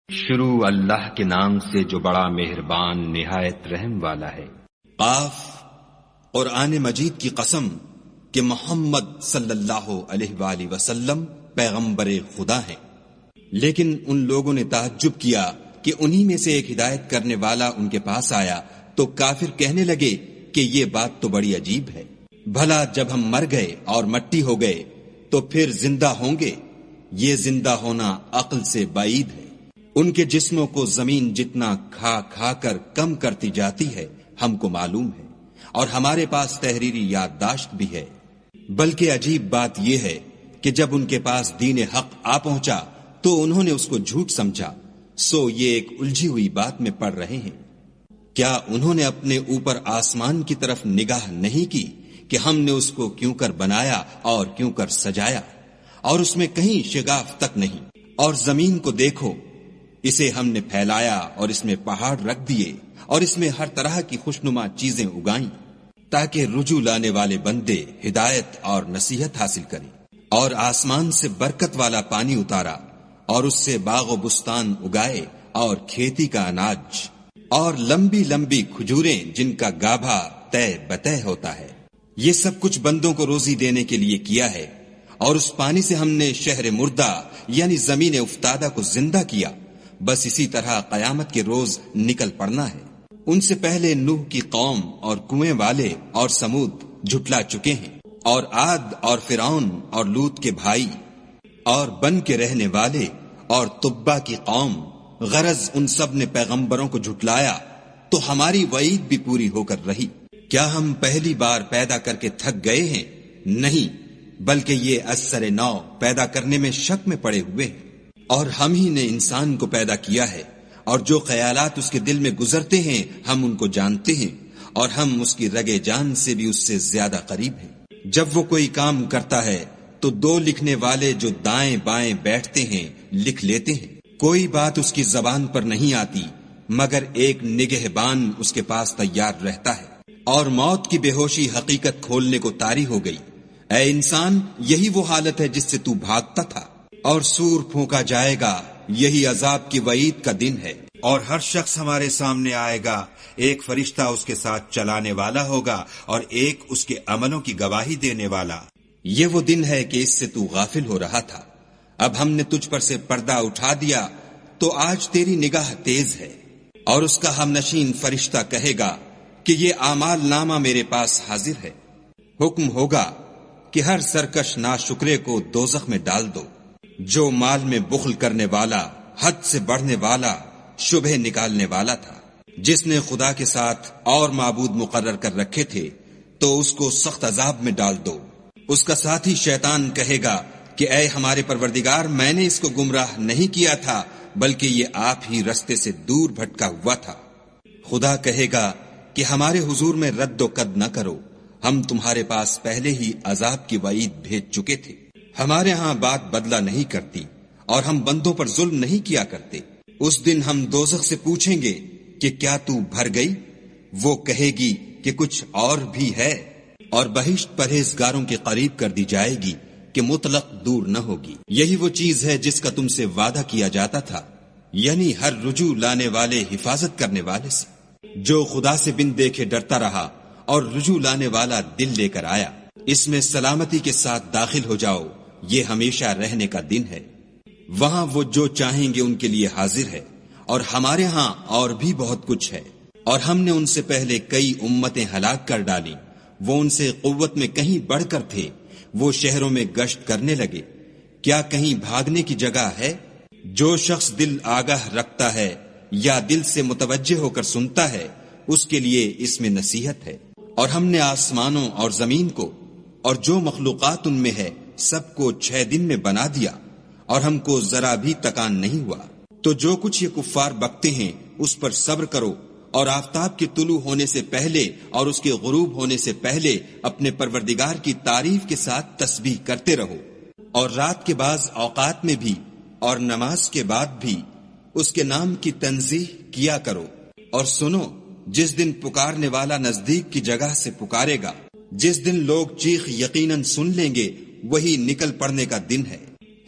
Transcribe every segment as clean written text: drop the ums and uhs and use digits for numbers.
شروع اللہ کے نام سے جو بڑا مہربان نہایت رحم والا ہے۔ قاف، قرآن مجید کی قسم کہ محمد صلی اللہ علیہ وآلہ وسلم پیغمبر خدا ہیں، لیکن ان لوگوں نے تعجب کیا کہ انہی میں سے ایک ہدایت کرنے والا ان کے پاس آیا تو کافر کہنے لگے کہ یہ بات تو بڑی عجیب ہے، بھلا جب ہم مر گئے اور مٹی ہو گئے تو پھر زندہ ہوں گے؟ یہ زندہ ہونا عقل سے بعید ہے۔ ان کے جسموں کو زمین جتنا کھا کھا کر کم کرتی جاتی ہے ہم کو معلوم ہے، اور ہمارے پاس تحریری یادداشت بھی ہے۔ بلکہ عجیب بات یہ ہے کہ جب ان کے پاس دین حق آ پہنچا تو انہوں نے اس کو جھوٹ سمجھا، سو یہ ایک الجھی ہوئی بات میں پڑ رہے ہیں۔ کیا انہوں نے اپنے اوپر آسمان کی طرف نگاہ نہیں کی کہ ہم نے اس کو کیوں کر بنایا اور کیوں کر سجایا، اور اس میں کہیں شگاف تک نہیں؟ اور زمین کو دیکھو، اسے ہم نے پھیلایا اور اس میں پہاڑ رکھ دیے اور اس میں ہر طرح کی خوشنما چیزیں اگائیں تاکہ رجوع لانے والے بندے ہدایت اور نصیحت حاصل کریں، اور آسمان سے برکت والا پانی اتارا اور اس سے باغ و بستان اگائے اور کھیتی کا اناج اور لمبی لمبی کھجوریں جن کا گابھا طے بطے ہوتا ہے۔ یہ سب کچھ بندوں کو روزی دینے کے لیے کیا ہے، اور اس پانی سے ہم نے شہر مردہ یعنی زمین افتادہ کو زندہ کیا۔ بس اسی طرح قیامت کے روز نکل پڑنا ہے۔ ان سے پہلے نوح کی قوم اور کنویں والے اور سمود جھٹلا چکے ہیں، اور عاد اور فرعون اور لوط کے بھائی اور بن کے رہنے والے اور تبا کی قوم، غرض ان سب نے پیغمبروں کو جھٹلایا تو ہماری وعید بھی پوری ہو کر رہی۔ کیا ہم پہلی بار پیدا کر کے تھک گئے ہیں؟ نہیں، بلکہ یہ اثر نو پیدا کرنے میں شک میں پڑے ہوئے ہیں۔ اور ہم ہی نے انسان کو پیدا کیا ہے، اور جو خیالات اس کے دل میں گزرتے ہیں ہم ان کو جانتے ہیں، اور ہم اس کی رگے جان سے بھی اس سے زیادہ قریب ہیں۔ جب وہ کوئی کام کرتا ہے تو دو لکھنے والے جو دائیں بائیں بیٹھتے ہیں لکھ لیتے ہیں۔ کوئی بات اس کی زبان پر نہیں آتی مگر ایک نگہبان اس کے پاس تیار رہتا ہے، اور موت کی بے ہوشی حقیقت کھولنے کو طاری ہو گئی۔ اے انسان، یہی وہ حالت ہے جس سے تو بھاگتا تھا، اور سور پھونکا جائے گا، یہی عذاب کی وعید کا دن ہے۔ اور ہر شخص ہمارے سامنے آئے گا، ایک فرشتہ اس کے ساتھ چلانے والا ہوگا اور ایک اس کے عملوں کی گواہی دینے والا۔ یہ وہ دن ہے کہ اس سے تو غافل ہو رہا تھا، اب ہم نے تجھ پر سے پردہ اٹھا دیا تو آج تیری نگاہ تیز ہے۔ اور اس کا ہم نشین فرشتہ کہے گا کہ یہ اعمال نامہ میرے پاس حاضر ہے۔ حکم ہوگا کہ ہر سرکش ناشکرے کو دوزخ میں ڈال دو۔ جو مال میں بخل کرنے والا، حد سے بڑھنے والا، شبہ نکالنے والا تھا، جس نے خدا کے ساتھ اور معبود مقرر کر رکھے تھے، تو اس کو سخت عذاب میں ڈال دو۔ اس کا ساتھی شیطان کہے گا کہ اے ہمارے پروردگار، میں نے اس کو گمراہ نہیں کیا تھا بلکہ یہ آپ ہی رستے سے دور بھٹکا ہوا تھا۔ خدا کہے گا کہ ہمارے حضور میں رد و قد نہ کرو، ہم تمہارے پاس پہلے ہی عذاب کی وعید بھیج چکے تھے۔ ہمارے ہاں بات بدلہ نہیں کرتی، اور ہم بندوں پر ظلم نہیں کیا کرتے۔ اس دن ہم دوزخ سے پوچھیں گے کہ کیا تو بھر گئی؟ وہ کہے گی کہ کچھ اور بھی ہے، اور بہشت پرہیزگاروں کے قریب کر دی جائے گی کہ مطلق دور نہ ہوگی۔ یہی وہ چیز ہے جس کا تم سے وعدہ کیا جاتا تھا، یعنی ہر رجوع لانے والے حفاظت کرنے والے سے۔ جو خدا سے بن دیکھے ڈرتا رہا اور رجوع لانے والا دل لے کر آیا، اس میں سلامتی کے ساتھ داخل ہو جاؤ، یہ ہمیشہ رہنے کا دن ہے۔ وہاں وہ جو چاہیں گے ان کے لیے حاضر ہے، اور ہمارے ہاں اور بھی بہت کچھ ہے۔ اور ہم نے ان سے پہلے کئی امتیں ہلاک کر ڈالی، وہ ان سے قوت میں کہیں بڑھ کر تھے، وہ شہروں میں گشت کرنے لگے، کیا کہیں بھاگنے کی جگہ ہے؟ جو شخص دل آگاہ رکھتا ہے یا دل سے متوجہ ہو کر سنتا ہے، اس کے لیے اس میں نصیحت ہے۔ اور ہم نے آسمانوں اور زمین کو اور جو مخلوقات ان میں ہے سب کو 6 دن میں بنا دیا، اور ہم کو ذرا بھی تکان نہیں ہوا۔ تو جو کچھ یہ کفار بکتے ہیں اس پر صبر کرو، اور آفتاب کے طلوع ہونے سے پہلے اور اس کے غروب ہونے سے پہلے اپنے پروردگار کی تعریف کے ساتھ تسبیح کرتے رہو، اور رات کے بعض اوقات میں بھی اور نماز کے بعد بھی اس کے نام کی تنزیح کیا کرو۔ اور سنو، جس دن پکارنے والا نزدیک کی جگہ سے پکارے گا، جس دن لوگ چیخ یقیناً سن لیں گے، وہی نکل پڑنے کا دن ہے۔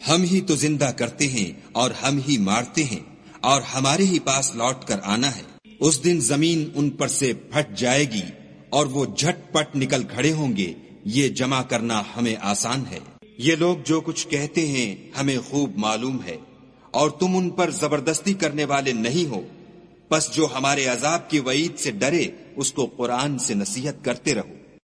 ہم ہی تو زندہ کرتے ہیں اور ہم ہی مارتے ہیں، اور ہمارے ہی پاس لوٹ کر آنا ہے۔ اس دن زمین ان پر سے پھٹ جائے گی اور وہ جھٹ پٹ نکل کھڑے ہوں گے، یہ جمع کرنا ہمیں آسان ہے۔ یہ لوگ جو کچھ کہتے ہیں ہمیں خوب معلوم ہے، اور تم ان پر زبردستی کرنے والے نہیں ہو، پس جو ہمارے عذاب کی وعید سے ڈرے اس کو قرآن سے نصیحت کرتے رہو۔